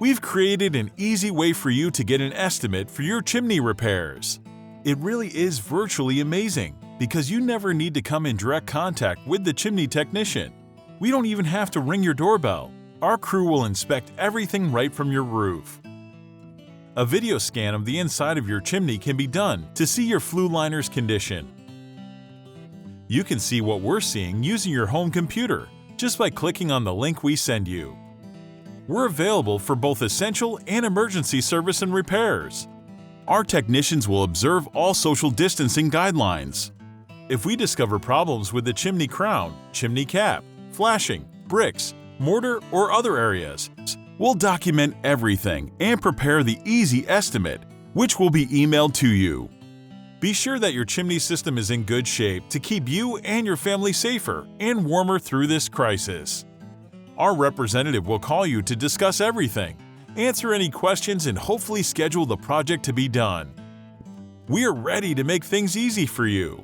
we've created an easy way for you to get an estimate for your chimney repairs. It really is virtually amazing because you never need to come in direct contact with the chimney technician. We don't even have to ring your doorbell. Our crew will inspect everything right from your roof. A video scan of the inside of your chimney can be done to see your flue liner's condition. You can see what we're seeing using your home computer just by clicking on the link we send you. We're available for both essential and emergency service and repairs. Our technicians will observe all social distancing guidelines. If we discover problems with the chimney crown, chimney cap, flashing, bricks, mortar, or other areas, we'll document everything and prepare the easy estimate, which will be emailed to you. Be sure that your chimney system is in good shape to keep you and your family safer and warmer through this crisis. Our representative will call you to discuss everything, answer any questions, and hopefully schedule the project to be done. We are ready to make things easy for you.